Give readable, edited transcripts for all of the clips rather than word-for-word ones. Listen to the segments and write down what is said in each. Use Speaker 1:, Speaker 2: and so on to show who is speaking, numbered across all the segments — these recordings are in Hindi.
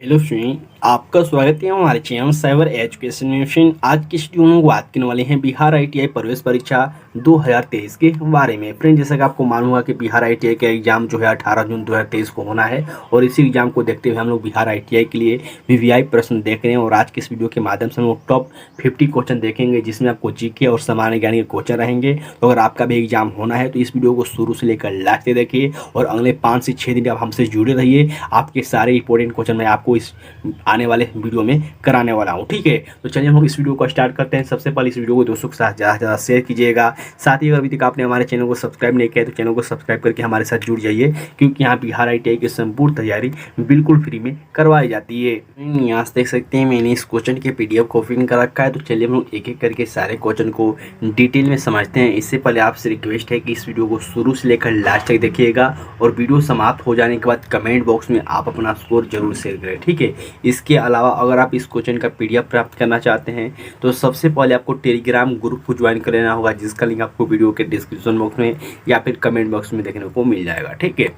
Speaker 1: हेलो फ्रेंड, आपका स्वागत है हमारे चैनल साइबर एजुकेशन मिशन। आज की इस वीडियो में बात करने वाले हैं बिहार आईटीआई प्रवेश परीक्षा 2023 के बारे में। फ्रेंड, जैसा कि आपको मालूम होगा कि बिहार आईटीआई का एग्जाम जो है 18 जून 2023 को होना है और इसी एग्जाम को देखते हुए हम लोग बिहार आईटीआई के लिए वीवीआई प्रश्न देख रहे हैं। और आज की इस वीडियो के माध्यम से हम लोग टॉप 50 क्वेश्चन देखेंगे, जिसमें आपको जीके और सामान्य ज्ञान के क्वेश्चन रहेंगे। तो अगर आपका भी एग्जाम होना है तो इस वीडियो को शुरू से लेकर लास्ट तक देखिए और अगले 5 से 6 दिन आप हमसे जुड़े रहिए। आपके सारे इंपॉर्टेंट क्वेश्चन मैं आपको इस आने वाले वीडियो में कराने वाला हूं। ठीक है, तो चलिए हम लोग इस वीडियो को स्टार्ट करते हैं। सबसे पहले इस वीडियो को दोस्तों के साथ ज़्यादा से ज़्यादा शेयर कीजिएगा। साथ ही अगर अभी तक आपने हमारे चैनल को सब्सक्राइब नहीं किया तो चैनल को सब्सक्राइब करके हमारे साथ जुड़ जाइए, क्योंकि यहाँ बिहार आईटीआई की संपूर्ण तैयारी बिल्कुल फ्री में करवाई जाती है। यहाँ से देख सकते हैं मैंने इस क्वेश्चन के पीडीएफ कॉपी कर रखा है। तो चलिए हम लोग एक एक करके सारे क्वेश्चन को डिटेल में समझते हैं। इससे पहले आपसे रिक्वेस्ट है कि इस वीडियो को शुरू से लेकर लास्ट तक देखिएगा और वीडियो समाप्त हो जाने के बाद कमेंट बॉक्स में आप अपना स्कोर जरूर शेयर करें। ठीक है, इसके अलावा अगर आप इस क्वेश्चन का पीडीएफ प्राप्त करना चाहते हैं तो सबसे पहले आपको टेलीग्राम ग्रुप को ज्वाइन कर लेना होगा, जिसका लिंक आपको वीडियो के डिस्क्रिप्शन बॉक्स में या फिर कमेंट बॉक्स में देखने को मिल जाएगा। ठीक है,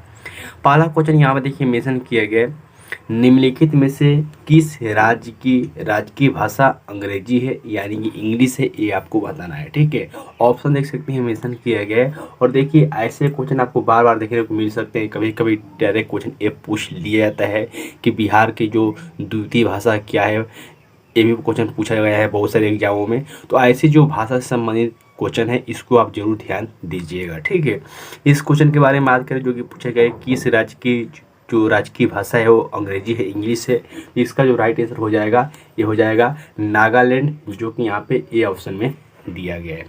Speaker 1: पहला क्वेश्चन यहाँ पर देखिए मेंशन किया गया है, निम्नलिखित में से किस राज्य की राजकीय भाषा अंग्रेजी है यानी कि इंग्लिश है, ये आपको बताना है। ठीक है, ऑप्शन देख सकते हैं मेंशन किया गया है। और देखिए ऐसे क्वेश्चन आपको बार बार देखने को मिल सकते हैं। कभी कभी डायरेक्ट क्वेश्चन ये पूछ लिया जाता है कि बिहार की जो द्वितीय भाषा क्या है, ये भी क्वेश्चन पूछा गया है बहुत सारे एग्जामों में। तो ऐसी जो भाषा से संबंधित क्वेश्चन है इसको आप जरूर ध्यान दीजिएगा। ठीक है, इस क्वेश्चन के बारे में बात करें जो कि पूछा गया है किस राज्य की जो राजकीय भाषा है वो अंग्रेजी है इंग्लिश है। इसका जो राइट आंसर हो जाएगा ये हो जाएगा नागालैंड, जो कि यहाँ पे ए ऑप्शन में दिया गया है।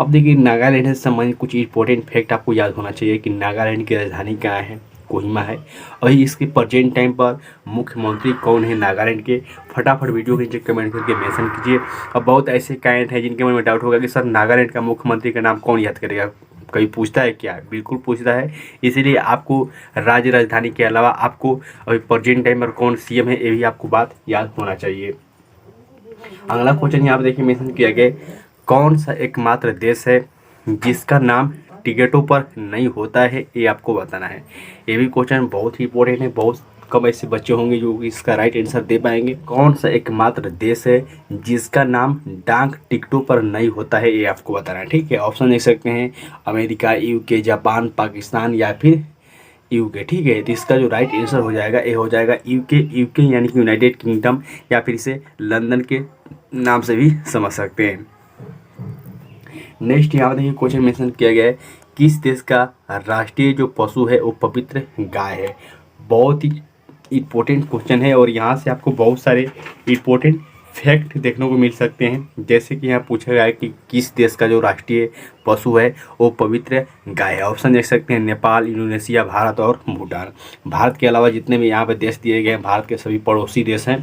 Speaker 1: अब देखिए नागालैंड से संबंधित कुछ इंपॉर्टेंट फैक्ट आपको याद होना चाहिए कि नागालैंड की राजधानी कहाँ है, कोहिमा है। और इसके प्रेजेंट टाइम पर मुख्यमंत्री कौन है नागालैंड के, फटाफट वीडियो के नीचे कमेंट करके मेंशन कीजिए। अब बहुत ऐसे कैंडिडेट हैं जिनके मन में डाउट होगा कि सर नागालैंड का मुख्यमंत्री का नाम कौन याद करेगा, कभी पूछता है क्या? बिल्कुल पूछता है। इसीलिए आपको राज्य राजधानी के अलावा आपको अभी प्रेजेंट टाइम पर कौन सीएम है ये भी आपको बात याद होना चाहिए। अगला क्वेश्चन यहाँ पर देखिए मेंशन किया गया, कौन सा एकमात्र देश है जिसका नाम टिकटों पर नहीं होता है, ये आपको बताना है। ये भी क्वेश्चन बहुत ही इंपॉर्टेंट है। बहुत कम ऐसे बच्चे होंगे जो इसका राइट आंसर दे पाएंगे। कौन सा एकमात्र देश है जिसका नाम डाक टिकटों पर नहीं होता है, ये आपको बताना है। ठीक है, ऑप्शन देख सकते हैं अमेरिका, यूके, जापान, पाकिस्तान या फिर यूके। ठीक है, तो इसका जो राइट आंसर हो जाएगा ये हो जाएगा यूके। यूके यानी कि यूनाइटेड किंगडम या फिर इसे लंदन के नाम से भी समझ सकते हैं। नेक्स्ट यहाँ देखिए क्वेश्चन मेंशन किया गया है, किस देश का राष्ट्रीय जो पशु है वो पवित्र गाय है। बहुत ही इम्पोर्टेंट क्वेश्चन है और यहाँ से आपको बहुत सारे इम्पोर्टेंट फैक्ट देखने को मिल सकते हैं। जैसे कि यहाँ पूछा गया है कि किस देश का जो राष्ट्रीय पशु है वो पवित्र गाय है। ऑप्शन देख सकते हैं नेपाल, इंडोनेशिया, भारत और भूटान। भारत के अलावा जितने भी यहाँ पे देश दिए गए हैं भारत के सभी पड़ोसी देश हैं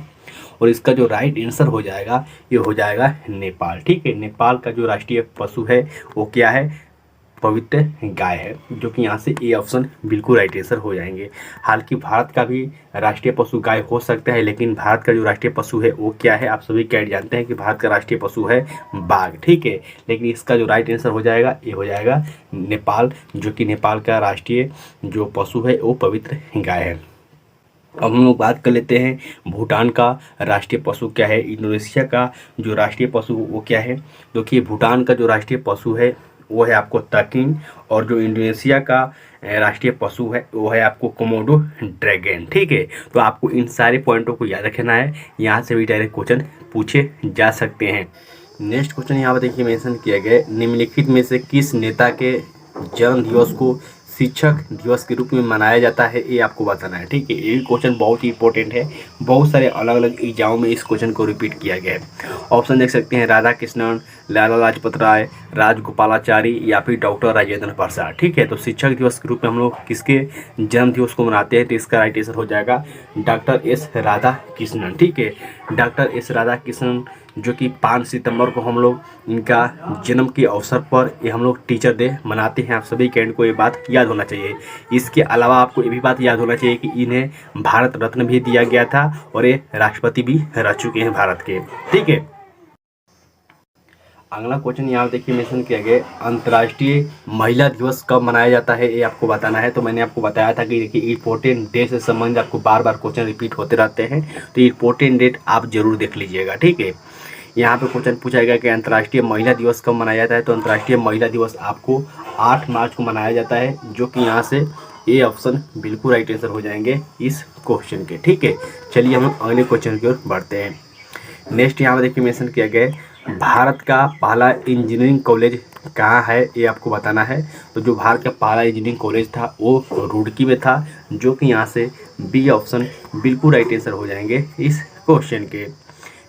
Speaker 1: और इसका जो राइट आंसर हो जाएगा ये हो जाएगा नेपाल। ठीक है, नेपाल का जो राष्ट्रीय पशु है वो क्या है, पवित्र गाय है, जो कि यहाँ से ए ऑप्शन बिल्कुल राइट आंसर हो जाएंगे। हालांकि भारत का भी राष्ट्रीय पशु गाय हो सकता है, लेकिन भारत का जो राष्ट्रीय पशु है वो क्या है, आप सभी कैड जानते हैं कि भारत का राष्ट्रीय पशु है बाघ। ठीक है, लेकिन इसका जो राइट आंसर हो जाएगा ये हो जाएगा नेपाल, जो कि नेपाल का राष्ट्रीय जो पशु है वो पवित्र गाय है। अब हम लोग बात कर लेते हैं भूटान का राष्ट्रीय पशु क्या है, इंडोनेशिया का जो राष्ट्रीय पशु वो क्या है। देखिए भूटान का जो राष्ट्रीय पशु है वो है आपको तकिन, और जो इंडोनेशिया का राष्ट्रीय पशु है वो है आपको कोमोडो ड्रैगन। ठीक है, तो आपको इन सारे पॉइंटों को याद रखना है, यहाँ से भी डायरेक्ट क्वेश्चन पूछे जा सकते हैं। नेक्स्ट क्वेश्चन यहाँ पर देखिए मेंशन किया गया, निम्नलिखित में से किस नेता के जन्म दिवस को शिक्षक दिवस के रूप में मनाया जाता है, ये आपको बताना है। ठीक है, ये क्वेश्चन बहुत ही इंपॉर्टेंट है। बहुत सारे अलग अलग एग्जामों में इस क्वेश्चन को रिपीट किया गया है। ऑप्शन देख सकते हैं राधा कृष्णन, लाला लाजपत राय, राजगोपालाचारी या फिर डॉक्टर राजेंद्र प्रसाद। ठीक है, तो शिक्षक दिवस के रूप में हम लोग किसके जन्म दिवस को मनाते हैं, तो इसका राइट आंसर हो जाएगा डॉक्टर एस राधा कृष्णन। ठीक है, डॉक्टर एस राधा कृष्णन जो कि 5 सितंबर को हम लोग इनका जन्म के अवसर पर ये हम लोग टीचर डे मनाते हैं। आप सभी कैंडिडेट को ये बात याद होना चाहिए। इसके अलावा आपको ये भी बात याद होना चाहिए कि इन्हें भारत रत्न भी दिया गया था और ये राष्ट्रपति भी रह चुके हैं भारत के। ठीक है, अगला क्वेश्चन यहाँ देखिए मेंशन किया गया है, अंतर्राष्ट्रीय महिला दिवस कब मनाया जाता है, ये आपको बताना है। तो मैंने आपको बताया था कि देखिए इम्पोर्टेंट डेट से संबंधित आपको बार बार क्वेश्चन रिपीट होते रहते हैं, तो इम्पोर्टेंट डेट आप जरूर देख लीजिएगा, ठीक है। यहाँ पे क्वेश्चन पूछा गया कि अंतर्राष्ट्रीय महिला दिवस कब मनाया जाता है। तो अंतर्राष्ट्रीय महिला दिवस आपको 8 मार्च को मनाया जाता है, जो कि यहाँ से ए ऑप्शन बिल्कुल राइट आंसर हो जाएंगे इस क्वेश्चन के, ठीक है। चलिए हम अगले क्वेश्चन की ओर बढ़ते हैं। नेक्स्ट यहाँ पर देखिए मेंशन किया गया है, भारत का पहला इंजीनियरिंग कॉलेज कहाँ है, ये आपको बताना है। तो जो भारत का पहला इंजीनियरिंग कॉलेज था वो रुड़की में था, जो कि यहाँ से बी ऑप्शन बिल्कुल राइट आंसर हो जाएंगे इस क्वेश्चन के।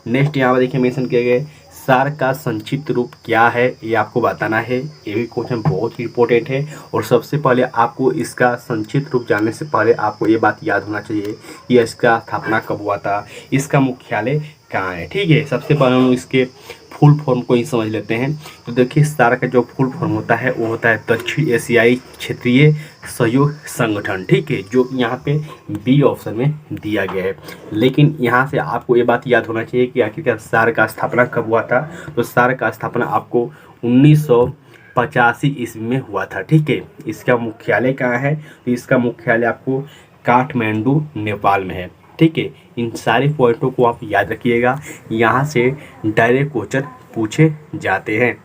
Speaker 1: नेक्स्ट यहाँ पर देखिए मेंशन किया गया है, सार्क का संक्षिप्त रूप क्या है, ये आपको बताना है। ये भी क्वेश्चन बहुत ही इंपॉर्टेंट है, और सबसे पहले आपको इसका संक्षिप्त रूप जानने से पहले आपको ये बात याद होना चाहिए कि इसका स्थापना कब हुआ था, इसका मुख्यालय कहाँ है, ठीक है। सबसे पहले हम इसके फुल फॉर्म को ही समझ लेते हैं। तो देखिए सार्क का जो फुल फॉर्म होता है वो होता है दक्षिण एशियाई क्षेत्रीय सहयोग संगठन, ठीक है, जो यहाँ पे बी ऑप्शन में दिया गया है। लेकिन यहाँ से आपको ये बात याद होना चाहिए कि आखिरकार सार्क का स्थापना कब हुआ था। तो सार्क का स्थापना आपको 1985 ईस्वी में हुआ था, ठीक है। इसका मुख्यालय कहाँ है, तो इसका मुख्यालय आपको काठमांडू नेपाल में है, ठीक है। इन सारे पॉइंटों को आप याद रखिएगा, यहाँ से डायरेक्ट क्वेश्चन पूछे जाते हैं।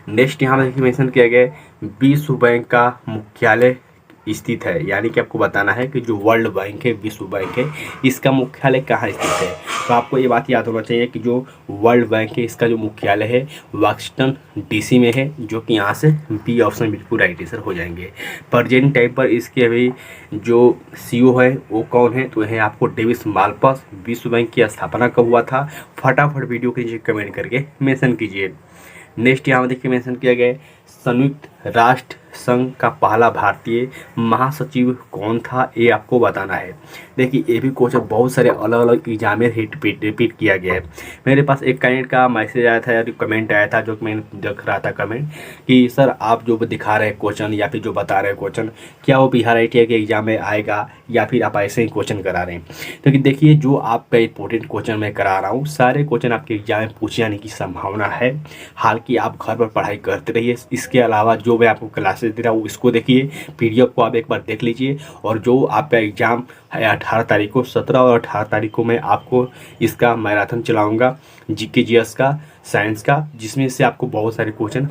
Speaker 1: नेक्स्ट यहाँ पर देखिए मेंशन किया गया है, विश्व बैंक का मुख्यालय स्थित है, यानी कि आपको बताना है कि जो वर्ल्ड बैंक है, विश्व बैंक है, इसका मुख्यालय कहाँ स्थित है। तो आपको ये बात याद होना चाहिए कि जो वर्ल्ड बैंक है इसका जो मुख्यालय है वाशिंगटन डीसी में है, जो कि यहाँ से बी ऑप्शन बिल्कुल राइट आंसर हो जाएंगे। प्रेजेंट टाइम पर इसके अभी जो सीईओ है वो कौन है, तो है आपको डेविस मालपस। विश्व बैंक की स्थापना कब हुआ था, फटाफट वीडियो के नीचे कमेंट करके मेंशन कीजिए। नेक्स्ट यहाँ देखिए मेंशन किया गया है, संयुक्त राष्ट्र संघ का पहला भारतीय महासचिव कौन था, ये आपको बताना है। देखिए ये भी क्वेश्चन बहुत सारे अलग अलग एग्जाम में रिपीट किया गया है। मेरे पास एक कैंडिडेट का मैसेज आया था या कमेंट आया था, जो कि मैंने देख रहा था कमेंट कि सर आप जो दिखा रहे हैं क्वेश्चन या फिर जो बता रहे हैं क्वेश्चन, क्या वो बिहार ITI के एग्जाम में आएगा या फिर आप ऐसे ही क्वेश्चन करा रहे हैं। तो देखिए जो आपका इंपॉर्टेंट क्वेश्चन मैं करा रहा हूँ, सारे क्वेश्चन आपके एग्जाम में पूछे जाने की संभावना है। हालांकि आप घर पर पढ़ाई करते रहिए, इसके अलावा जो मैं आपको क्लासेस दे रहा हूँ इसको देखिए, PDF को आप एक बार देख लीजिए। और जो आपका एग्ज़ाम है 18 तारीख को, 17 और 18 तारीख को मैं आपको इसका मैराथन चलाऊँगा, GK GS का, साइंस का, जिसमें से आपको बहुत सारे क्वेश्चन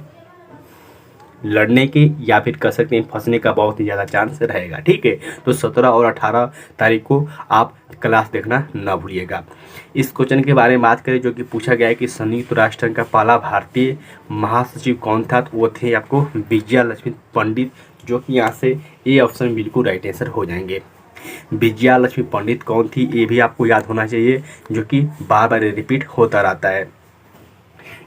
Speaker 1: लड़ने के या फिर कह सकते हैं फंसने का बहुत ही ज़्यादा चांस रहेगा, ठीक है। तो 17 और 18 तारीख को आप क्लास देखना ना भूलिएगा। इस क्वेश्चन के बारे में बात करें जो कि पूछा गया है कि संयुक्त राष्ट्र का पहला भारतीय महासचिव कौन था, तो वो थे आपको विजया लक्ष्मी पंडित, जो कि यहाँ से ए ऑप्शन बिल्कुल राइट आंसर हो जाएंगे। विजया लक्ष्मी पंडित कौन थी ये भी आपको याद होना चाहिए, जो कि बार बार रिपीट होता रहता है।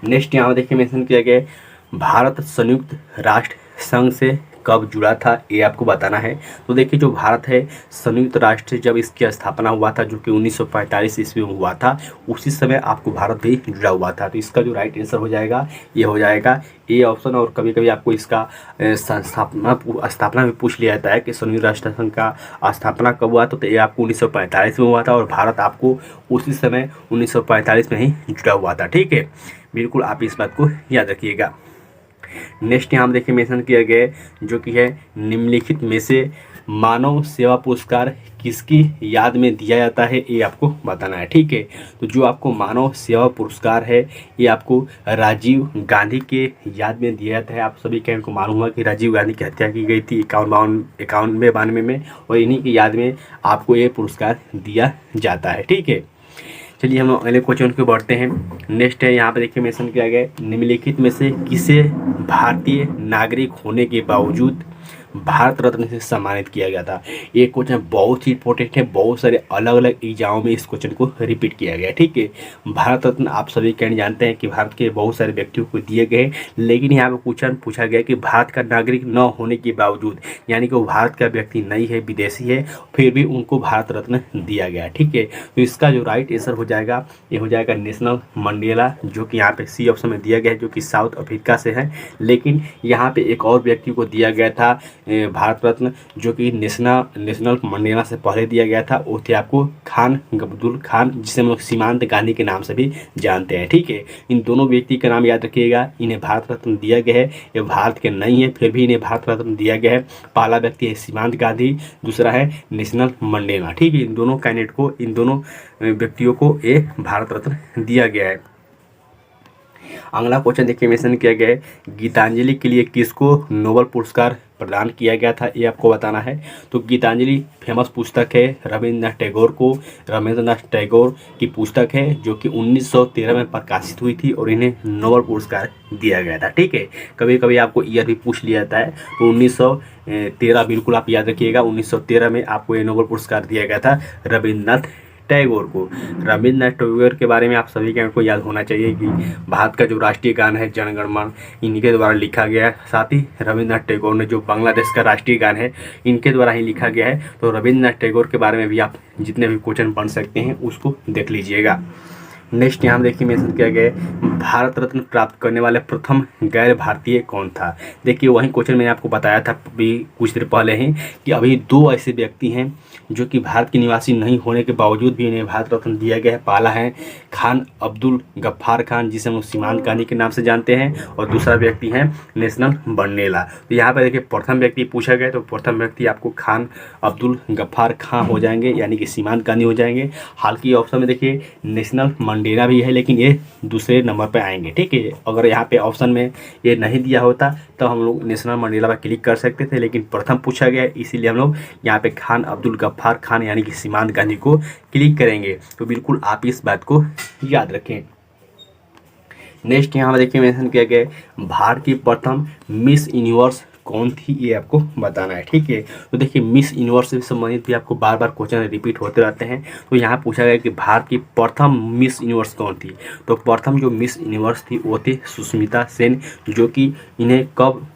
Speaker 1: नेक्स्ट यहाँ देखिए मेंशन किया गया है, भारत संयुक्त राष्ट्र संघ से कब जुड़ा था, ये आपको बताना है। तो देखिए जो भारत है संयुक्त राष्ट्र जब इसकी स्थापना हुआ था, जो कि 1945 ईस्वी में हुआ था, उसी समय आपको भारत भी जुड़ा हुआ था। तो इसका जो राइट आंसर हो जाएगा ये हो जाएगा ए ऑप्शन। और कभी कभी आपको इसका स्थापना भी पूछ लिया जाता है कि संयुक्त राष्ट्र संघ का स्थापना कब हुआ, तो ये आपको 1945 में हुआ था, और भारत आपको उसी समय 1945 में ही जुड़ा हुआ था, ठीक है। बिल्कुल आप इस बात को याद रखिएगा। नेक्स्ट यहाँ देखिए मेंशन किया गया है, जो कि है निम्नलिखित में से मानव सेवा पुरस्कार किसकी याद में दिया जाता है, ये आपको बताना है, ठीक है। तो जो आपको मानव सेवा पुरस्कार है ये आपको राजीव गांधी के याद में दिया जाता है। आप सभी को मालूम होगा कि राजीव गांधी की हत्या की गई थी 91-92 में, और इन्हीं की याद में आपको ये पुरस्कार दिया जाता है, ठीक है। चलिए हम अगले क्वेश्चन को बढ़ते हैं। नेक्स्ट है यहाँ पे देखिए मेंशन किया गया है, निम्नलिखित में से किसे भारतीय नागरिक होने के बावजूद भारत रत्न से सम्मानित किया गया था। ये क्वेश्चन बहुत ही इंपॉर्टेंट है, बहुत सारे अलग अलग एग्जामों में इस क्वेश्चन को रिपीट किया गया है, ठीक है। भारत रत्न आप सभी जानते हैं कि भारत के बहुत सारे व्यक्तियों को दिए गए, लेकिन यहाँ पे क्वेश्चन पूछा गया कि भारत का नागरिक न होने के बावजूद, यानी कि वो भारत का व्यक्ति नहीं है, विदेशी है, फिर भी उनको भारत रत्न दिया गया, ठीक है। तो इसका जो राइट आंसर हो जाएगा ये हो जाएगा नेशनल मंडेला, जो कि यहाँ पे सी ऑप्शन में दिया गया है, जो कि साउथ अफ्रीका से है। लेकिन यहाँ पे एक और व्यक्ति को दिया गया था भारत रत्न जो कि नेशनल मंडेला से पहले दिया गया था वो थे आपको खान अब्दुल खान, जिसे हम लोग सीमांत गांधी के नाम से भी जानते हैं। ठीक है, इन दोनों व्यक्ति का नाम याद रखिएगा। इन्हें भारत रत्न दिया गया है, ये भारत के नहीं है फिर भी इन्हें भारत रत्न दिया गया है। पहला व्यक्ति है सीमांत गांधी, दूसरा है नेशनल मंडेला। ठीक है, इन दोनों कैंडिडेट को, इन दोनों व्यक्तियों को ये भारत रत्न दिया गया है। अगला क्वेश्चन देखिए मेंशन किया गया है, गीतांजलि के लिए किसको नोबेल पुरस्कार प्रदान किया गया था, ये आपको बताना है। तो गीतांजलि फेमस पुस्तक है रविंद्रनाथ टैगोर को, रविंद्रनाथ टैगोर की पुस्तक है जो कि 1913 में प्रकाशित हुई थी और इन्हें नोबेल पुरस्कार दिया गया था। ठीक है, कभी कभी आपको ईयर भी पूछ लिया जाता है, तो 1913 बिल्कुल आप याद रखिएगा, 1913 में आपको ये नोबेल पुरस्कार दिया गया था रविंद्रनाथ टैगोर को। रविंद्रनाथ टैगोर के बारे में आप सभी को याद होना चाहिए कि भारत का जो राष्ट्रीय गान है जन गण मन इनके द्वारा लिखा गया है। साथ ही रविंद्रनाथ टैगोर ने जो बांग्लादेश का राष्ट्रीय गान है इनके द्वारा ही लिखा गया है। तो रविंद्रनाथ टैगोर के बारे में भी आप जितने भी क्वेश्चन पढ़ सकते हैं उसको देख लीजिएगा। नेक्स्ट यहाँ देखिए मेंशन किया गया है, भारत रत्न प्राप्त करने वाले प्रथम गैर भारतीय कौन था। देखिए वही क्वेश्चन मैंने आपको बताया था अभी कुछ देर पहले ही कि अभी दो ऐसे व्यक्ति हैं जो कि भारत के निवासी नहीं होने के बावजूद भी इन्हें भारत रत्न दिया गया है। पहला है खान अब्दुल गफ्फार खान, जिसे हम सीमांत गांधी के नाम से जानते हैं, और दूसरा व्यक्ति है नेशनल मंडेला। तो यहाँ पर देखिए प्रथम व्यक्ति पूछा गया, तो प्रथम व्यक्ति आपको खान अब्दुल गफ्फार खान हो जाएंगे, यानी कि सीमांत गांधी हो जाएंगे। हालांकि ऑप्शन में देखिए नेशनल मंडेला भी है लेकिन ये दूसरे नंबर पे आएंगे। ठीक है, अगर यहाँ पे ऑप्शन में ये नहीं दिया होता तो हम लोग नेशनल मंडेला पर क्लिक कर सकते थे, लेकिन प्रथम पूछा गया इसीलिए हम लोग यहाँ पे खान अब्दुल गफ्फार खान यानी कि सीमांत गांधी को क्लिक करेंगे। तो बिल्कुल आप इस बात को याद रखें। नेक्स्ट यहाँ देखिए मेंशन किया गया है, भारत की प्रथम मिस यूनिवर्स कौन थी, ये आपको बताना है। ठीक है, तो देखिए मिस यूनिवर्स से संबंधित भी आपको बार बार क्वेश्चन रिपीट होते रहते हैं। तो यहाँ पूछा गया कि भारत की प्रथम मिस यूनिवर्स कौन थी। तो प्रथम जो मिस यूनिवर्स थी वो थी सुष्मिता सेन, जो कि इन्हें कब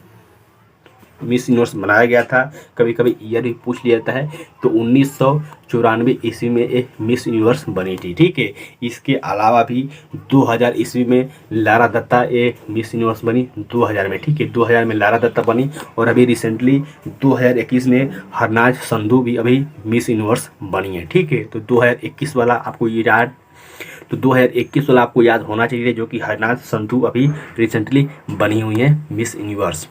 Speaker 1: मिस यूनिवर्स बनाया गया था, कभी कभी ईयर भी पूछ लिया जाता है। तो 1994 ईस्वी में एक मिस यूनिवर्स बनी थी। ठीक है, इसके अलावा भी 2000 ईस्वी में लारा दत्ता एक मिस यूनिवर्स बनी 2000 में। ठीक है, 2000 में लारा दत्ता बनी, और अभी रिसेंटली 2021 में हरनाज संधू भी अभी मिस यूनिवर्स बनी है। ठीक है, तो 2021 वाला आपको ये याद, तो 2021 वाला आपको याद होना चाहिए, जो कि हरनाज संधू अभी रिसेंटली बनी हुई है मिस यूनिवर्स।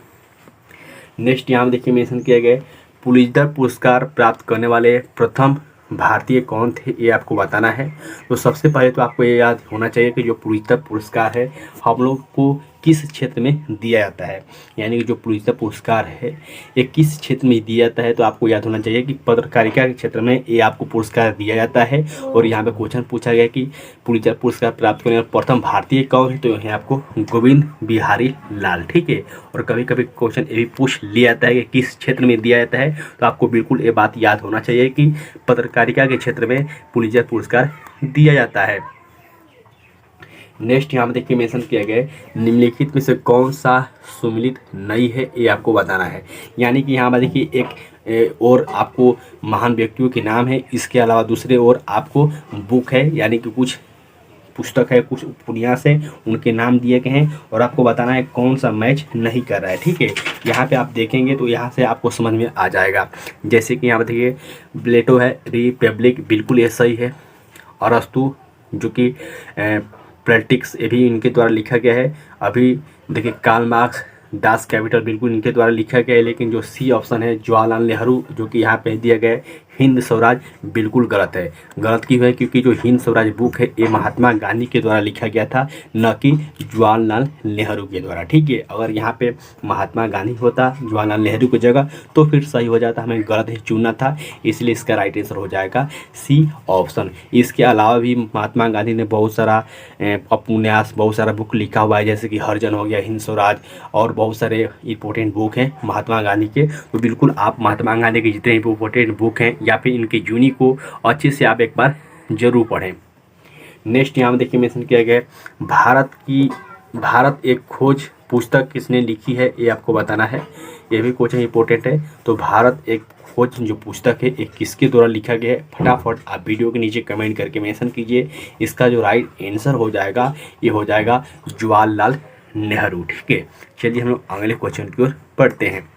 Speaker 1: नेक्स्ट यहाँ देखिए मेंशन किया गया है, पुलित्जर पुरस्कार प्राप्त करने वाले प्रथम भारतीय कौन थे, ये आपको बताना है। तो सबसे पहले तो आपको ये याद होना चाहिए कि जो पुलित्जर पुरस्कार है हम लोग को किस क्षेत्र में दिया जाता है, यानी कि जो पुलित्जर पुरस्कार है ये किस क्षेत्र में दिया जाता है। तो आपको याद होना चाहिए कि पत्रकारिता के क्षेत्र में ये आपको पुरस्कार दिया जाता है। और यहाँ पे क्वेश्चन पूछा गया कि पुलित्जर पुरस्कार प्राप्त करने वाले प्रथम भारतीय कौन है, तो यहाँ आपको गोविंद बिहारी लाल। ठीक है, और कभी कभी क्वेश्चन ये भी पूछ लिया जाता है कि किस क्षेत्र में दिया जाता है, तो आपको बिल्कुल ये बात याद होना चाहिए कि पत्रकारिता के क्षेत्र में पुलित्जर पुरस्कार दिया जाता है। नेक्स्ट यहाँ पे देखिए मेंशन किया गया है, निम्नलिखित में से कौन सा सुमिलित नहीं है, ये आपको बताना है। यानी कि यहाँ पर देखिए एक और आपको महान व्यक्तियों के नाम है, इसके अलावा दूसरे और आपको बुक है, यानी कि कुछ पुस्तक है, कुछ उपन्यास है, उनके नाम दिए गए हैं और आपको बताना है कौन सा मैच नहीं कर रहा है। ठीक है, यहाँ पे आप देखेंगे तो यहाँ से आपको समझ में आ जाएगा। जैसे कि यहाँ पे देखिए प्लेटो है, रिपब्लिक बिल्कुल ये सही है, अरस्तु जो कि पॉलिटिक्स ये भी इनके द्वारा लिखा गया है। अभी देखिए कार्ल मार्क्स दास कैपिटल बिल्कुल इनके द्वारा लिखा गया है, लेकिन जो सी ऑप्शन है जवाहरलाल नेहरू जो कि यहाँ पे दिया गया है हिंद स्वराज बिल्कुल गलत है। गलत क्यों है, क्योंकि जो हिंद स्वराज बुक है ये महात्मा गांधी के द्वारा लिखा गया था, न कि जवाहरलाल नेहरू के द्वारा। ठीक है, अगर यहाँ पे महात्मा गांधी होता जवाहरलाल नेहरू की जगह तो फिर सही हो जाता, हमें गलत ही चुनना था, इसलिए इसका राइट आंसर हो जाएगा सी ऑप्शन। इसके अलावा भी महात्मा गांधी ने बहुत सारा उपन्यास, बहुत सारा बुक लिखा हुआ है, जैसे कि हरिजन हो गया, हिंद स्वराज, और बहुत सारे इंपॉर्टेंट बुक हैं महात्मा गांधी के। तो बिल्कुल आप महात्मा गांधी के जितने इंपॉर्टेंट बुक हैं या फिर इनके यूनी को अच्छे से आप एक बार जरूर पढ़ें। नेक्स्ट यहाँ देखिए मेंशन किया गया है, भारत एक खोज पुस्तक किसने लिखी है, ये आपको बताना है। ये भी क्वेश्चन इंपॉर्टेंट है। तो भारत एक खोज जो पुस्तक है ये किसके द्वारा लिखा गया है, फटाफट आप वीडियो के नीचे कमेंट करके मेंशन कीजिए। इसका जो राइट आंसर हो जाएगा ये हो जाएगा जवाहरलाल नेहरू। ठीक है, चलिए हम लोग अगले क्वेश्चन की ओर पढ़ते हैं।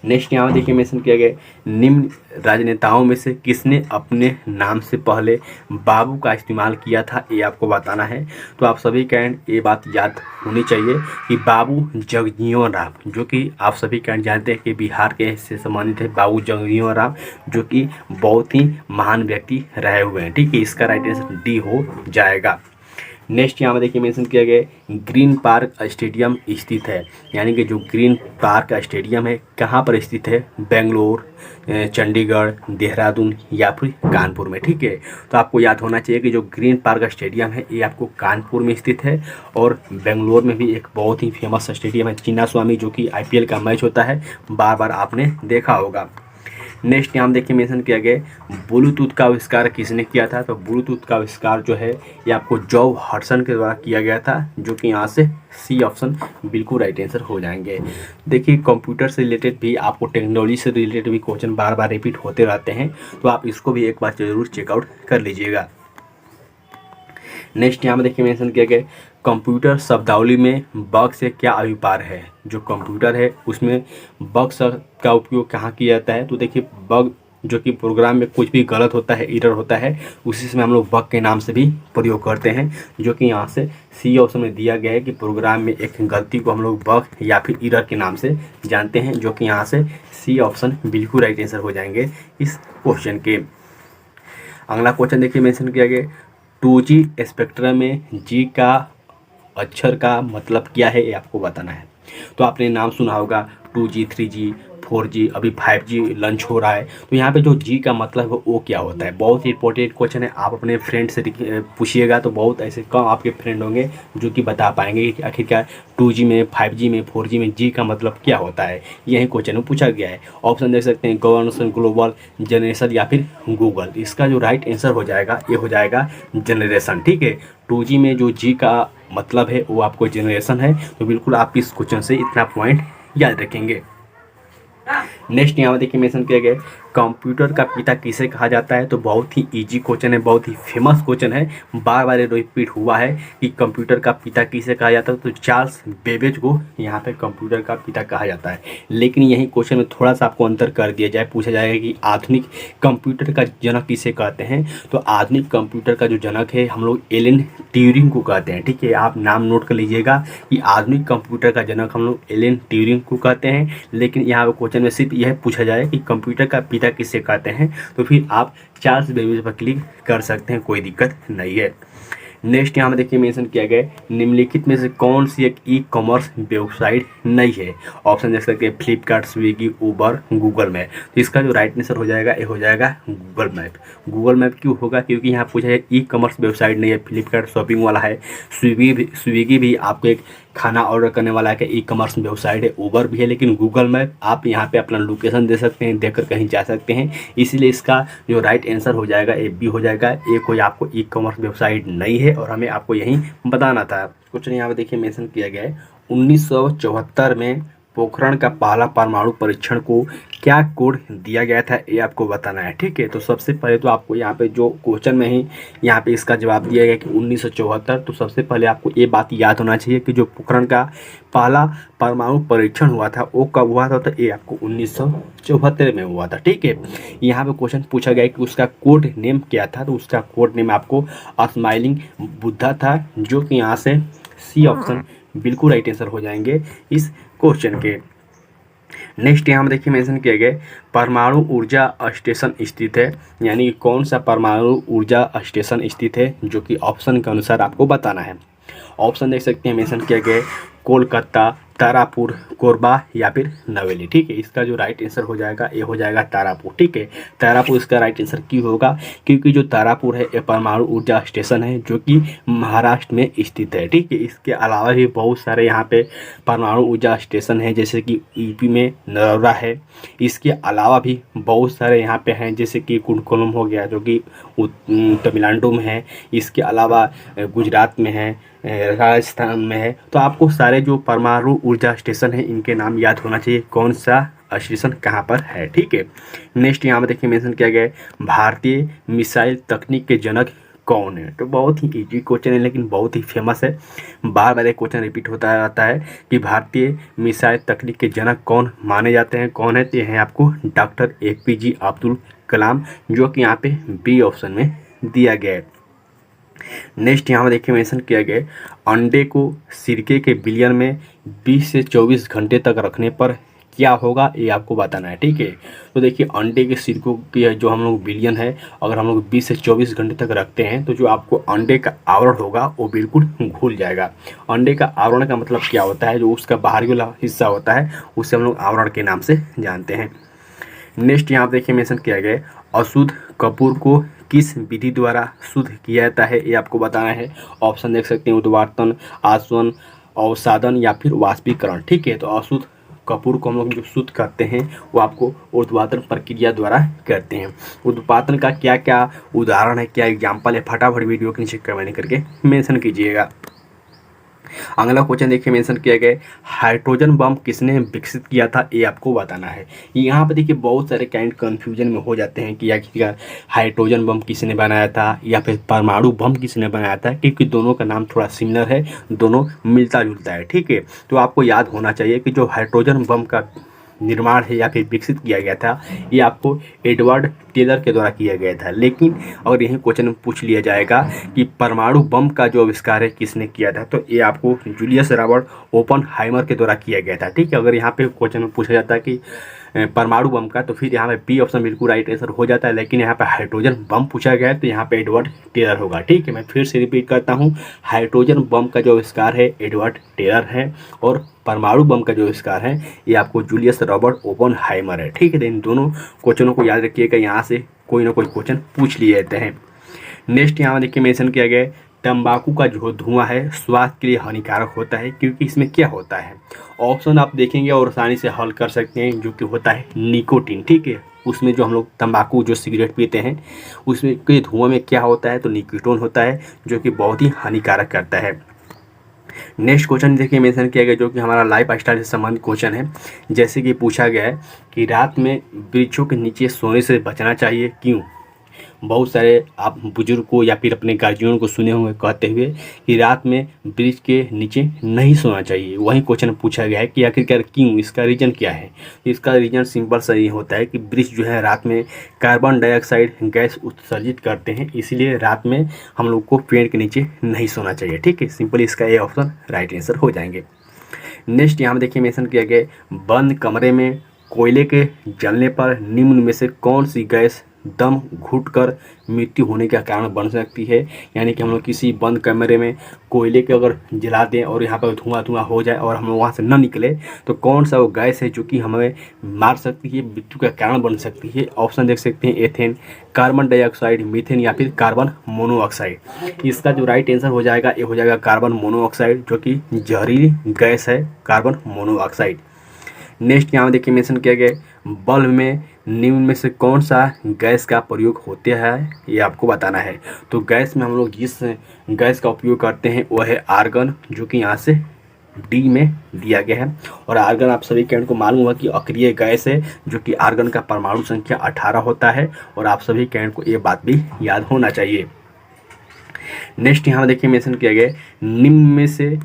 Speaker 1: नेक्स्ट यहाँ देखिए मेंशन किया गया निम्न राजनेताओं में से किसने अपने नाम से पहले बाबू का इस्तेमाल किया था, ये आपको बताना है। तो आप सभी कैंड ये बात याद होनी चाहिए कि बाबू जगजीवन राम, जो कि आप सभी कैंड जानते हैं कि बिहार के से सम्मानित है बाबू जगजीवन राम, जो कि बहुत ही महान व्यक्ति रहे हुए हैं। ठीक है, इसका राइट आंसर डी हो जाएगा। नेक्स्ट यहाँ पर देखिए मेंशन किया गया ग्रीन पार्क स्टेडियम स्थित है, यानी कि जो ग्रीन पार्क स्टेडियम है कहाँ पर स्थित है, बेंगलोर, चंडीगढ़, देहरादून या फिर कानपुर में। ठीक है, तो आपको याद होना चाहिए कि जो ग्रीन पार्क स्टेडियम है ये आपको कानपुर में स्थित है, और बेंगलोर में भी एक बहुत ही फेमस स्टेडियम है चिन्ना स्वामी, जो कि IPL का मैच होता है, बार बार आपने देखा होगा। नेक्स्ट यहाँ देखिए मेंशन किया गया ब्लूटूथ का आविष्कार किसने किया था, तो ब्लूटूथ का आविष्कार जो है ये आपको जॉ हडसन के द्वारा किया गया था, जो कि यहाँ से सी ऑप्शन बिल्कुल राइट आंसर हो जाएंगे। देखिए कंप्यूटर से रिलेटेड भी आपको टेक्नोलॉजी से रिलेटेड भी क्वेश्चन बार बार रिपीट होते रहते हैं, तो आप इसको भी एक बार जरूर चेकआउट कर लीजिएगा। नेक्स्ट यहाँ में देखिए मेंशन किया गया कंप्यूटर शब्दावली में बग से क्या अभिप्राय है, जो कंप्यूटर है उसमें बग का उपयोग कहाँ किया जाता है, तो देखिए बग जो कि प्रोग्राम में कुछ भी गलत होता है, एरर होता है, उसी से हम लोग बग के नाम से भी प्रयोग करते हैं, जो कि यहाँ से सी ऑप्शन में दिया गया है कि प्रोग्राम में एक गलती को हम लोग बग या फिर एरर के नाम से जानते हैं, जो कि यहाँ से सी ऑप्शन बिल्कुल राइट आंसर हो जाएंगे इस क्वेश्चन के। अगला क्वेश्चन देखिए मेंशन किया गया 2G स्पेक्ट्रम में जी का अक्षर का मतलब क्या है, ये आपको बताना है। तो आपने नाम सुना होगा 2G 3G 4G, अभी 5G लॉन्च हो रहा है, तो यहाँ पे जो जी का मतलब है वो क्या होता है, बहुत ही इंपॉर्टेंट क्वेश्चन है। आप अपने फ्रेंड से पूछिएगा तो बहुत ऐसे कम आपके फ्रेंड होंगे जो कि बता पाएंगे कि आखिरकार 2G में 5G में 4G में जी का मतलब क्या होता है, यही क्वेश्चन में पूछा गया है। ऑप्शन देख सकते हैं गवर्नेंस, ग्लोबल, जनरेशन या फिर गूगल। इसका जो राइट आंसर हो जाएगा ये हो जाएगा जनरेशन। ठीक है, 2G में जो जी का मतलब है वो आपको जनरेशन है, तो बिल्कुल आप इस क्वेश्चन से इतना पॉइंट याद रखेंगे। नेक्स्ट यहाँ देखिए मेंशन किया गया कंप्यूटर का पिता किसे कहा जाता है, तो बहुत ही इजी क्वेश्चन है, बहुत ही फेमस क्वेश्चन है, बार बार रिपीट हुआ है कि कंप्यूटर का पिता किसे कहा जाता है, तो चार्ल्स बेबेज को यहाँ पे कंप्यूटर का पिता कहा जाता है। लेकिन यही क्वेश्चन में थोड़ा सा आपको अंतर कर दिया जाए, पूछा जाएगा कि आधुनिक कंप्यूटर का जनक किसे कहते हैं, तो आधुनिक कंप्यूटर का जो जनक है हम लोग एलन ट्यूरिंग को कहते हैं। ठीक है, आप नाम नोट कर लीजिएगा कि आधुनिक कंप्यूटर का जनक हम लोग एलन ट्यूरिंग को कहते हैं। लेकिन यहाँ पे क्वेश्चन में सिर्फ यह पूछा जाए कि कंप्यूटर का पिता किसे कहते हैं, तो फिर आप चार्ल्स बेबेज पर क्लिक कर सकते हैं, कोई दिक्कत नहीं है। नेक्स्ट यहाँ में देखिए मेंशन किया गया निम्नलिखित में से कौन सी एक ई-कॉमर्स वेबसाइट नहीं है। ऑप्शन देख सकते हैं फ्लिपकार्ट, स्विगी, उबर, गूगल मैप। तो इसका जो राइट आंसर हो जाएगा ये हो जाएगा गूगल मैप। गूगल मैप क्यों होगा, क्योंकि यहाँ पूछा है ई-कॉमर्स वेबसाइट नहीं है। फ्लिपकार्ट शॉपिंग वाला है, स्विगी भी आपको एक खाना ऑर्डर करने वाला है कि ई-कॉमर्स वेबसाइट है, उबर भी है, लेकिन गूगल मैप आप यहाँ पे अपना लोकेशन दे सकते हैं, देकर कहीं जा सकते हैं, इसीलिए इसका जो राइट आंसर हो जाएगा ये बी हो जाएगा। ये कोई आपको ई-कॉमर्स वेबसाइट नहीं है और हमें आपको यही बताना था। क्वेश्चन यहाँ पे देखिए मेंशन किया गया है 1974 में पोखरण का पहला परमाणु परीक्षण को क्या कोड दिया गया था, ये आपको बताना है। ठीक है, तो सबसे पहले तो आपको यहाँ पे जो क्वेश्चन में ही यहाँ पे इसका जवाब दिया गया कि 1974, तो सबसे पहले आपको ये बात याद होना चाहिए कि जो पोखरण का पहला परमाणु परीक्षण हुआ था वो कब हुआ था, तो ये आपको 1974 में हुआ था। ठीक है, यहाँ पे क्वेश्चन पूछा गया कि उसका कोड नेम क्या था, तो उसका कोड नेम आपको स्माइलिंग बुद्धा था, जो कि यहाँ से सी ऑप्शन बिल्कुल राइट आंसर हो जाएंगे इस क्वेश्चन के। नेक्स्ट यहाँ में देखिए मेंशन किया गया परमाणु ऊर्जा स्टेशन स्थित है, यानी कौन सा परमाणु ऊर्जा स्टेशन स्थित है, जो कि ऑप्शन के अनुसार आपको बताना है। ऑप्शन देख सकते हैं मेंशन किया गया कोलकाता, तारापुर, कोरबा या फिर नवेली। ठीक है, इसका जो राइट आंसर हो जाएगा ये हो जाएगा तारापुर। ठीक है, तारापुर इसका राइट आंसर क्यों होगा, क्योंकि जो तारापुर है ये परमाणु ऊर्जा स्टेशन है जो कि महाराष्ट्र में स्थित है। ठीक है, इसके अलावा भी बहुत सारे यहाँ पे परमाणु ऊर्जा स्टेशन है, जैसे कि यूपी में नरौरा है। इसके अलावा भी बहुत सारे यहाँ पे हैं, जैसे कि कुंडकोलम हो गया जो कि तमिलनाडु में है। इसके अलावा गुजरात में है, राजस्थान में है। तो आपको सारे जो परमाणु ऊर्जा स्टेशन है इनके नाम याद होना चाहिए, कौन सा स्टेशन कहाँ पर है। ठीक है, नेक्स्ट यहाँ में देखिए मेंशन किया गया है भारतीय मिसाइल तकनीक के जनक कौन है? तो बहुत ही इजी क्वेश्चन है लेकिन बहुत ही फेमस है। बार बार एक क्वेश्चन रिपीट होता रहता है कि भारतीय मिसाइल तकनीक के जनक कौन माने जाते हैं, कौन है? तो ये हैं आपको डॉक्टर APJ अब्दुल कलाम, जो कि यहाँ पे बी ऑप्शन में दिया गया है। नेक्स्ट यहाँ पर देखिए मेंशन किया गया है, अंडे को सिरके के बिलियन में 20 से 24 घंटे तक रखने पर क्या होगा, ये आपको बताना है। ठीक है, तो देखिए अंडे के सिरकों की जो हम लोग बिलियन है, अगर हम लोग 20 से 24 घंटे तक रखते हैं तो जो आपको अंडे का आवरण होगा वो बिल्कुल घुल जाएगा। अंडे का आवरण का मतलब क्या होता है? जो उसका बाहरी वाला हिस्सा होता है उसे हम लोग आवरण के नाम से जानते हैं। नेक्स्ट यहाँ पे देखिए मेंशन किया गया है, अशुद्ध कपूर को किस विधि द्वारा शुद्ध किया जाता है, ये आपको बताना है। ऑप्शन देख सकते हैं, उद्वातन, आसवन, अवसादन या फिर वाष्पीकरण। ठीक है, तो अशुद्ध कपूर को हम लोग जो शुद्ध करते हैं वो आपको ऊर्ध्वाधन प्रक्रिया द्वारा करते हैं। उत्पादन का क्या क्या उदाहरण है, क्या एग्जाम्पल है, फटाफट वीडियो के नीचे कमेंट करके मेंशन कीजिएगा। अगला क्वेश्चन देखिए मेंशन किया गया, हाइड्रोजन बम किसने विकसित किया था, ये आपको बताना है। यहाँ पे देखिए बहुत सारे काइंड कंफ्यूजन में हो जाते हैं कि आखिर हाइड्रोजन बम किसने बनाया था या फिर परमाणु बम किसने बनाया था, क्योंकि दोनों का नाम थोड़ा सिमिलर है, दोनों मिलता जुलता है। ठीक है, तो आपको याद होना चाहिए कि जो हाइड्रोजन बम का निर्माण है या फिर विकसित किया गया था, ये आपको एडवर्ड टेलर के द्वारा किया गया था। लेकिन अगर यही क्वेश्चन में पूछ लिया जाएगा कि परमाणु बम का जो आविष्कार है किसने किया था, तो ये आपको जूलियस रॉबर्ट ओपनहाइमर के द्वारा किया गया था। ठीक है, अगर यहाँ पे क्वेश्चन में पूछा जाता है कि परमाणु बम का, तो फिर यहाँ पे बी ऑप्शन बिल्कुल राइट आंसर हो जाता है। लेकिन यहाँ पे हाइड्रोजन बम पूछा गया है तो यहाँ पे एडवर्ड टेलर होगा। ठीक है, मैं फिर से रिपीट करता हूँ, हाइड्रोजन बम का जो आविष्कार है एडवर्ड टेलर है, और परमाणु बम का जो आविष्कार है ये आपको जूलियस रॉबर्ट ओपनहाइमर है। ठीक है, तो इन दोनों क्वेश्चनों को याद रखिएगा, यहाँ से कोई ना कोई क्वेश्चन पूछ लिए जाते हैं। नेक्स्ट यहाँ देखिए मेंशन किया गया है, तंबाकू का जो धुआं है स्वास्थ्य के लिए हानिकारक होता है, क्योंकि इसमें क्या होता है? ऑप्शन आप देखेंगे और आसानी से हल कर सकते हैं, जो कि होता है निकोटीन। ठीक है, उसमें जो हम लोग तंबाकू जो सिगरेट पीते हैं उसमें के धुआं में क्या होता है, तो निकोटीन होता है, जो कि बहुत ही हानिकारक करता है। नेक्स्ट क्वेश्चन देखिए मेंशन किया गया, जो कि हमारा लाइफ स्टाइल से संबंधित क्वेश्चन है। जैसे कि पूछा गया है कि रात में वृक्षों के नीचे सोने से बचना चाहिए, क्यों? बहुत सारे आप बुजुर्ग को या फिर अपने गार्जियन को सुने होंगे कहते हुए कि रात में वृक्ष के नीचे नहीं सोना चाहिए। वही क्वेश्चन पूछा गया है कि आखिरकार क्यों, इसका रीज़न क्या है? इसका रीज़न सिंपल सा ये होता है कि वृक्ष जो है रात में कार्बन डाइऑक्साइड गैस उत्सर्जित करते हैं, इसलिए रात में हम लोग को पेड़ के नीचे नहीं सोना चाहिए। ठीक है, सिंपली इसका ये ऑप्शन राइट आंसर हो जाएंगे। नेक्स्ट यहाँ देखिए मेंशन किया गया, बंद कमरे में कोयले के जलने पर निम्न में से कौन सी गैस दम घुटकर मृत्यु होने का कारण बन सकती है? यानी कि हम लोग किसी बंद कमरे में कोयले के अगर जला दें और यहाँ पर धुआं धुआं हो जाए और हम लोग वहाँ से न निकले, तो कौन सा वो गैस है जो कि हमें मार सकती है, मृत्यु का कारण बन सकती है? ऑप्शन देख सकते हैं, एथेन, कार्बन डाइऑक्साइड, मीथेन या फिर कार्बन मोनोऑक्साइड। इसका जो राइट आंसर हो जाएगा ये हो जाएगा कार्बन मोनोऑक्साइड, जो कि जहरीली गैस है कार्बन मोनोऑक्साइड। नेक्स्ट यहाँ देखिए मेंशन किया गया, बल्ब में निम्न में से कौन सा गैस का प्रयोग होता है, ये आपको बताना है। तो गैस में हम लोग जिस गैस का उपयोग करते हैं वह है आर्गन, जो कि यहाँ से डी में दिया गया है। और आर्गन आप सभी कैंड को मालूम होगा कि अक्रिय गैस है, जो कि आर्गन का परमाणु संख्या 18 होता है, और आप सभी कैंड को ये बात भी याद होना चाहिए। नेक्स्ट यहाँ देखिए मेंशन किया गया, निम्न में से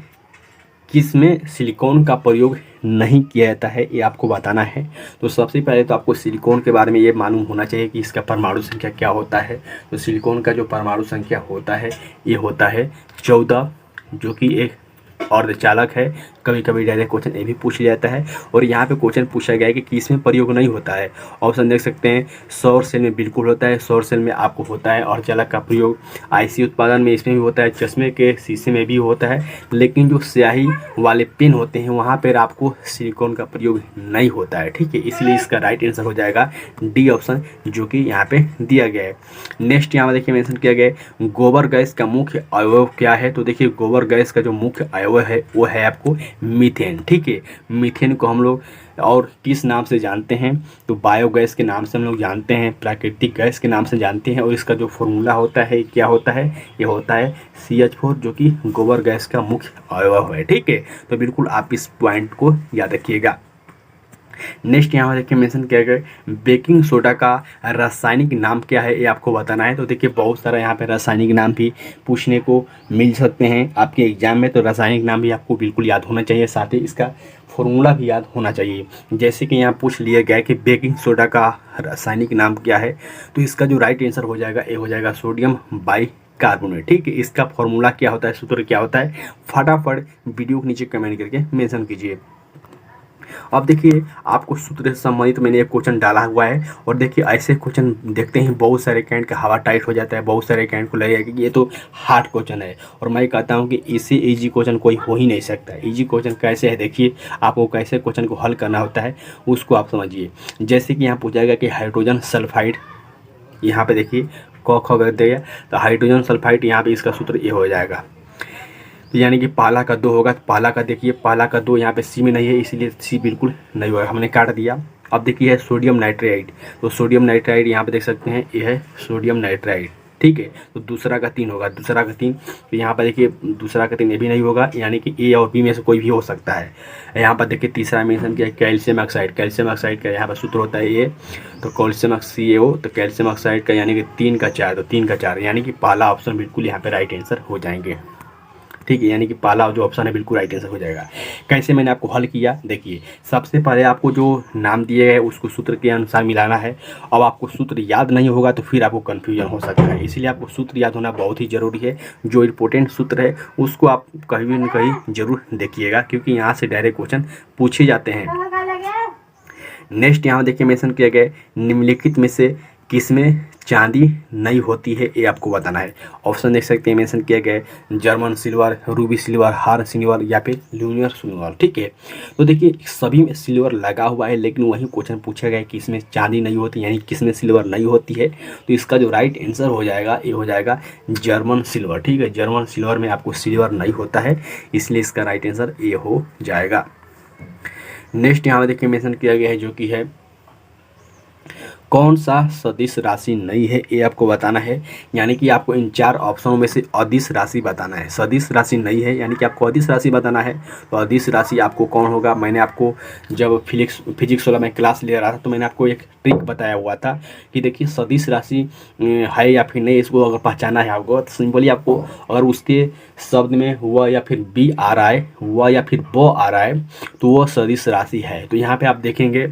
Speaker 1: किसमें सिलिकॉन का प्रयोग नहीं किया जाता है, ये आपको बताना है। तो सबसे पहले तो आपको सिलिकॉन के बारे में ये मालूम होना चाहिए कि इसका परमाणु संख्या क्या होता है। तो सिलिकॉन का जो परमाणु संख्या होता है ये होता है 14, जो कि एक अर्धचालक है। कभी कभी डायरेक्ट क्वेश्चन ये भी पूछ लिया जाता है, और यहाँ पे क्वेश्चन पूछा गया है कि किसमें प्रयोग नहीं होता है। ऑप्शन देख सकते हैं, सौर सेल में बिल्कुल होता है, सौर सेल में आपको होता है अर्धचालक का प्रयोग, आईसी उत्पादन में इसमें भी होता है, चश्मे के शीशे में भी होता है, लेकिन जो स्याही वाले पेन होते हैं वहाँ पर आपको सिलिकॉन का प्रयोग नहीं होता है। ठीक है, इसलिए इसका राइट आंसर हो जाएगा डी ऑप्शन, जो कि यहाँ पे दिया गया है। नेक्स्ट यहाँ देखिए मेंशन किया गया है, गोबर गैस का मुख्य अवयव क्या है? तो देखिए गोबर गैस का जो मुख्य अवयव है वो है आपको मीथेन। ठीक है, मीथेन को हम लोग और किस नाम से जानते हैं? तो बायोगैस के नाम से हम लोग जानते हैं, प्राकृतिक गैस के नाम से जानते हैं, और इसका जो फॉर्मूला होता है क्या होता है? ये होता है CH4, जो कि गोबर गैस का मुख्य अवयव है। ठीक है, तो बिल्कुल आप इस पॉइंट को याद रखिएगा। नेक्स्ट यहाँ देखिए मेंशन किया गया बेकिंग सोडा का रासायनिक नाम क्या है, ये आपको बताना है। तो देखिए बहुत सारा यहाँ पे रासायनिक नाम भी पूछने को मिल सकते हैं आपके एग्जाम में, तो रासायनिक नाम भी आपको बिल्कुल याद होना चाहिए, साथ ही इसका फॉर्मूला भी याद होना चाहिए। जैसे कि यहाँ पूछ लिया गया कि बेकिंग सोडा का रासायनिक नाम क्या है, तो इसका जो राइट आंसर हो जाएगा ये हो जाएगा सोडियम बाइकार्बोनेट। ठीक है, इसका फॉर्मूला क्या होता है, सूत्र क्या होता है, फटाफट वीडियो के नीचे कमेंट करके मेंशन कीजिए। अब देखिए आपको सूत्र से संबंधित मैंने एक क्वेश्चन डाला हुआ है, और देखिए ऐसे क्वेश्चन देखते हैं बहुत सारे कैंड का हवा टाइट हो जाता है, बहुत सारे कैंड को लगेगा कि ये तो हार्ड क्वेश्चन है, और मैं कहता हूँ कि इससे इजी क्वेश्चन कोई हो ही नहीं सकता। इजी क्वेश्चन कैसे है, देखिए आपको कैसे क्वेश्चन को हल करना होता है उसको आप समझिए। जैसे कि यहाँ पूछा गया कि हाइड्रोजन सल्फाइड, यहाँ पे देखिए क ख कर दिया, तो हाइड्रोजन सल्फाइड यहाँ पे इसका सूत्र ये हो जाएगा, तो यानी कि पहला का 2 होगा। तो पहला का देखिए, पहला का 2 यहाँ पे सी में नहीं है, इसलिए सी बिल्कुल नहीं होगा, हमने काट दिया। अब देखिए है सोडियम नाइट्राइड, तो सोडियम नाइट्राइड यहाँ पे देख सकते हैं ये है सोडियम नाइट्राइड। ठीक है, तो दूसरा का 3 होगा, दूसरा का 3, तो यहाँ पर देखिए दूसरा का 3 ये भी नहीं होगा, यानी कि ए और बी में से कोई भी हो सकता है। यहाँ पर देखिए तीसरा मेंशन किया कैल्शियम ऑक्साइड, कैल्शियम ऑक्साइड का यहाँ पर सूत्र होता है ये, तो कैल्शियम CaO, तो कैल्शियम ऑक्साइड का यानी कि 3 का 4, तो 3 का 4, यानी कि पहला ऑप्शन बिल्कुल यहाँ पे राइट आंसर हो जाएंगे। ठीक है, यानी कि पहला जो ऑप्शन है बिल्कुल राइट आंसर हो जाएगा। कैसे मैंने आपको हल किया, देखिए सबसे पहले आपको जो नाम दिए गए उसको सूत्र के अनुसार मिलाना है। अब आपको सूत्र याद नहीं होगा तो फिर आपको कन्फ्यूजन हो सकता है, इसलिए आपको सूत्र याद होना बहुत ही ज़रूरी है। जो इम्पोर्टेंट सूत्र है उसको आप कहीं न कहीं ज़रूर देखिएगा, क्योंकि यहाँ से डायरेक्ट क्वेश्चन पूछे जाते हैं। नेक्स्ट यहाँ देखिए मेंशन किया गया निम्नलिखित में से किसमें चांदी नहीं होती है, ये आपको बताना है। ऑप्शन देख सकते हैं मेंशन किया गया है जर्मन सिल्वर, रूबी सिल्वर, हार सिल्वर या फिर लूनियर सिल्वर। ठीक है, तो देखिए सभी में सिल्वर लगा हुआ है, लेकिन वही क्वेश्चन पूछा गया है कि इसमें चांदी नहीं होती, यानी किसमें सिल्वर नहीं होती है। तो इसका जो राइट आंसर हो जाएगा ये हो जाएगा जर्मन सिल्वर। ठीक है, जर्मन सिल्वर में आपको सिल्वर नहीं होता है, इसलिए इसका राइट आंसर ये हो जाएगा। नेक्स्ट यहाँ देखिए मेंशन किया गया है जो कि है कौन सा सदिश राशि नहीं है, ये आपको बताना है। यानी कि आपको इन 4 ऑप्शनों में से अदिश राशि बताना है। सदिश राशि नहीं है यानी कि आपको अदिश राशि बताना है। तो अदिश राशि आपको कौन होगा, मैंने आपको जब फिजिक्स वाला मैं क्लास ले रहा था तो मैंने आपको एक ट्रिक बताया हुआ था कि देखिए सदिश राशि है या फिर नहीं, इसको अगर पहचाना है आपको तो सिंपली आपको अगर उसके शब्द में हुआ या फिर बी आ रहा है, हुआ या फिर वो आ रहा है, तो वो सदिश राशि है। तो यहाँ पर आप देखेंगे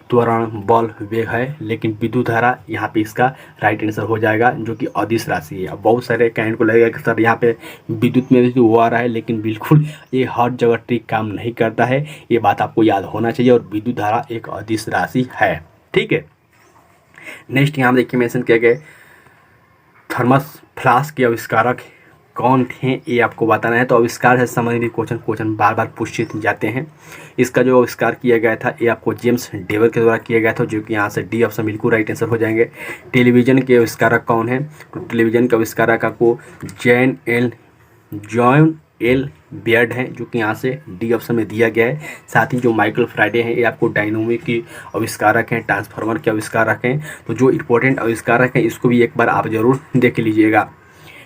Speaker 1: त्वरण, बल, वेग है, लेकिन विद्युत धारा यहाँ पे इसका राइट आंसर हो जाएगा जो कि अदिश राशि है। अब बहुत सारे कैंडिडेट को लगेगा कि सर यहाँ पे विद्युत में भी वो आ रहा है, लेकिन बिल्कुल ये हर जगह ट्रिक काम नहीं करता है, ये बात आपको याद होना चाहिए। और विद्युत धारा एक अदिश राशि है। ठीक है, नेक्स्ट यहाँ देखिए मेंशन किया गया थर्मस फ्लास्क के आविष्कारक कौन थे, ये आपको बताना है। तो आविष्कार से संबंधित क्वेश्चन बार बार पूछे जाते हैं। इसका जो आविष्कार किया गया था ये आपको जेम्स डेवर के द्वारा किया गया था, जो कि यहाँ से डी ऑप्शन बिल्कुल राइट आंसर हो जाएंगे। टेलीविज़न के आविष्कारक कौन है, तो टेलीविज़न के आविष्कारक आपको जॉन एल बेयर्ड हैं, जो कि यहाँ से डी ऑप्शन में दिया गया है। साथ ही जो माइकल फ्राइडे हैं ये आपको डायनोमिक के आविष्कारक हैं, ट्रांसफार्मर के आविष्कारक हैं। तो जो इंपॉर्टेंट आविष्कारक हैं इसको भी एक बार आप ज़रूर देख लीजिएगा।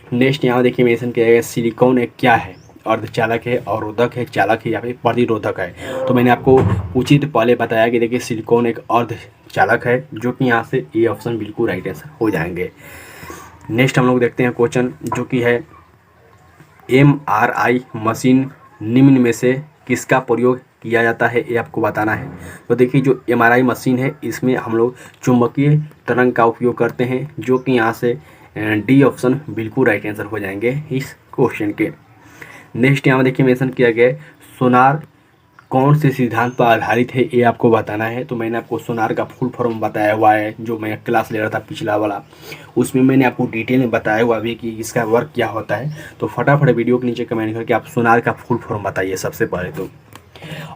Speaker 1: नेक्स्ट यहाँ देखिए मेंशन किया गया सिलिकॉन एक क्या है, अर्धचालक है, अवरोधक है, चालक है या फिर प्रतिरोधक है। तो मैंने आपको उचित पहले बताया कि देखिए सिलिकॉन एक अर्धचालक है, जो कि यहाँ से ये ऑप्शन बिल्कुल राइट आंसर हो जाएंगे। नेक्स्ट हम लोग देखते हैं क्वेश्चन जो कि है MRI मशीन निम्न में से किसका प्रयोग किया जाता है, ये आपको बताना है। तो देखिए जो MRI मशीन है इसमें हम लोग चुंबकीय तरंग का उपयोग करते हैं, जो कि यहाँ से डी ऑप्शन बिल्कुल राइट आंसर हो जाएंगे इस क्वेश्चन के। नेक्स्ट यहाँ देखिए मेंशन किया गया सोनार कौन से सिद्धांत पर आधारित है, ये आपको बताना है। तो मैंने आपको सोनार का फुल फॉर्म बताया हुआ है, जो मैं क्लास ले रहा था पिछला वाला, उसमें मैंने आपको डिटेल में बताया हुआ भी कि इसका वर्क क्या होता है। तो फटाफट वीडियो के नीचे कमेंट करके आप सोनार का फुल फॉर्म बताइए सबसे पहले तो।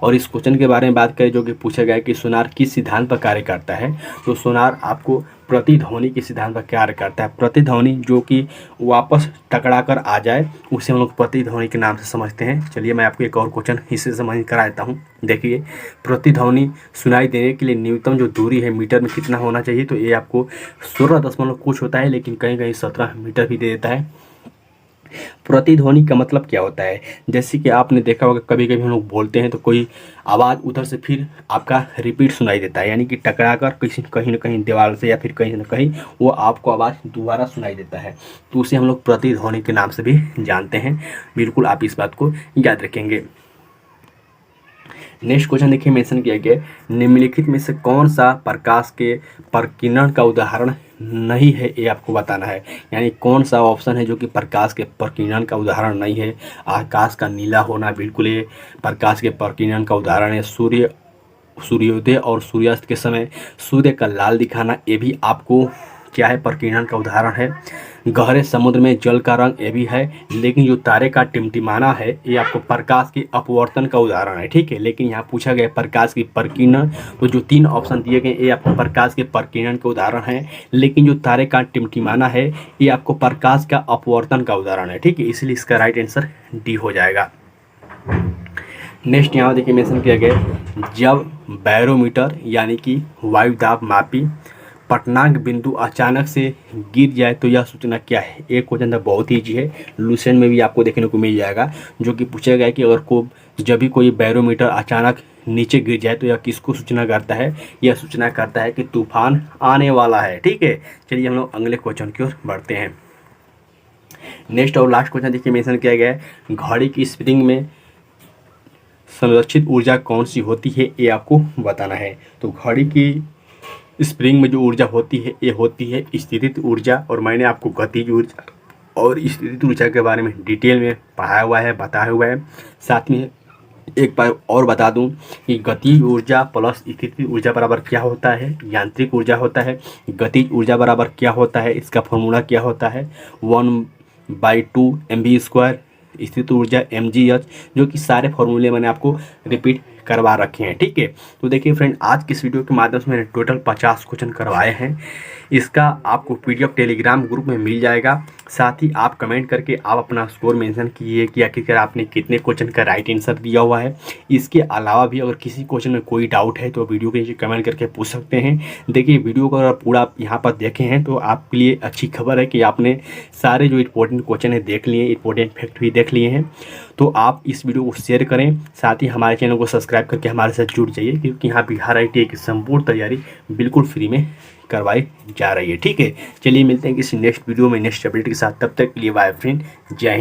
Speaker 1: और इस क्वेश्चन के बारे में बात करें जो कि पूछा गया है कि सोनार किस सिद्धांत पर कार्य करता है, तो सोनार आपको प्रतिध्वनि के सिद्धांत पर कार्य करता है। प्रतिध्वनि जो कि वापस टकरा कर आ जाए उसे हम लोग प्रतिध्वनि के नाम से समझते हैं। चलिए मैं आपको एक और क्वेश्चन इससे समझ करा देता हूँ। देखिए प्रतिध्वनि सुनाई देने के लिए न्यूनतम जो दूरी है मीटर में कितना होना चाहिए, तो ये आपको 16 दशमलव कुछ होता है, लेकिन कहीं कहीं 17 मीटर भी दे देता है। प्रतिध्वनि का मतलब क्या होता है? जैसे कि आपने देखा होगा कभी कभी हम लोग बोलते हैं तो कोई आवाज़ उधर से फिर आपका रिपीट सुनाई देता है, यानी कि टकरा कर किसी कहीं ना कहीं दीवार से या फिर कहीं ना कहीं वो आपको आवाज़ दोबारा सुनाई देता है, तो उसे हम लोग प्रतिध्वनि के नाम से भी जानते हैं। बिल्कुल आप इस बात को याद रखेंगे। नेक्स्ट क्वेश्चन देखिए, मेंशन किया गया है, निम्नलिखित में से कौन सा प्रकाश के प्रकीर्णन का उदाहरण नहीं है, ये आपको बताना है। यानी कौन सा ऑप्शन है जो कि प्रकाश के प्रकीर्णन का उदाहरण नहीं है। आकाश का नीला होना बिल्कुल ये प्रकाश के प्रकीर्णन का उदाहरण है। सूर्योदय और सूर्यास्त के समय सूर्य का लाल दिखाना, ये भी आपको क्या है, प्रकीर्णन का उदाहरण है। गहरे समुद्र में जल का रंग, ये भी है। लेकिन जो तारे का टिमटिमाना है ये आपको प्रकाश के अपवर्तन का उदाहरण है, ठीक है। लेकिन यहाँ पूछा गया प्रकाश की प्रकीर्णन, तो जो 3 ऑप्शन दिए गए ये आपको प्रकाश के प्रकीर्णन के उदाहरण है। लेकिन जो तारे का टिमटिमाना है ये आपको प्रकाश का अपवर्तन का उदाहरण है, ठीक है। इसलिए इसका राइट आंसर डी हो जाएगा। नेक्स्ट यहाँ देखिए मेंशन किया गया, जब बैरोमीटर यानी कि वायु दाब मापी पटनांक बिंदु अचानक से गिर जाए तो यह सूचना क्या है। एक क्वेश्चन था, बहुत ईजी है, लूसेंट में भी आपको देखने को मिल जाएगा, जो कि पूछा गया है कि अगर जब भी कोई बैरोमीटर अचानक नीचे गिर जाए तो यह किसको सूचना करता है। यह सूचना करता है कि तूफान आने वाला है, ठीक है। चलिए हम लोग अगले क्वेश्चन की ओर बढ़ते हैं। नेक्स्ट और लास्ट क्वेश्चन देखिए मेंशन किया गया है, घड़ी की स्प्रिंग में संरक्षित ऊर्जा कौन सी होती है, ये आपको बताना है। तो घड़ी की स्प्रिंग में जो ऊर्जा होती है ये होती है स्थितिज ऊर्जा, और मैंने आपको गतिज ऊर्जा और स्थितिज ऊर्जा के बारे में डिटेल में पढ़ाया हुआ है, बताया हुआ है। साथ में एक बार और बता दूं कि गतिज ऊर्जा प्लस स्थितिज ऊर्जा बराबर क्या होता है, यांत्रिक ऊर्जा होता है। गतिज ऊर्जा बराबर क्या होता है, इसका फॉर्मूला क्या होता है, 1/2 mv²। स्थितिज ऊर्जा mgh, जो कि सारे फॉर्मूले मैंने आपको रिपीट करवा रखे हैं, ठीक है। तो देखिए फ्रेंड, आज की इस वीडियो के माध्यम से मैंने टोटल 50 क्वेश्चन करवाए हैं। इसका आपको पीडीएफ टेलीग्राम ग्रुप में मिल जाएगा। साथ ही आप कमेंट करके आप अपना स्कोर मेंशन कीजिए कि आखिरकार आपने कितने क्वेश्चन का राइट आंसर दिया हुआ है। इसके अलावा भी अगर किसी क्वेश्चन में कोई डाउट है तो वीडियो के नीचे कमेंट करके पूछ सकते हैं। देखिए वीडियो को अगर पूरा यहाँ पर देखे हैं तो आपके लिए अच्छी खबर है कि आपने सारे जो इंपॉर्टेंट क्वेश्चन है देख लिए, इंपॉर्टेंट फैक्ट भी देख लिए हैं। तो आप इस वीडियो को शेयर करें, साथ ही हमारे चैनल को सब्सक्राइब करके हमारे साथ जुड़ जाइए, क्योंकि यहाँ बिहार ITI की संपूर्ण तैयारी बिल्कुल फ्री में करवाई जा रही है, ठीक है। चलिए मिलते हैं किसी नेक्स्ट वीडियो में नेक्स्ट अपडेट के साथ, तब तक के लिए बाय फ्रेंड, जय हिंद।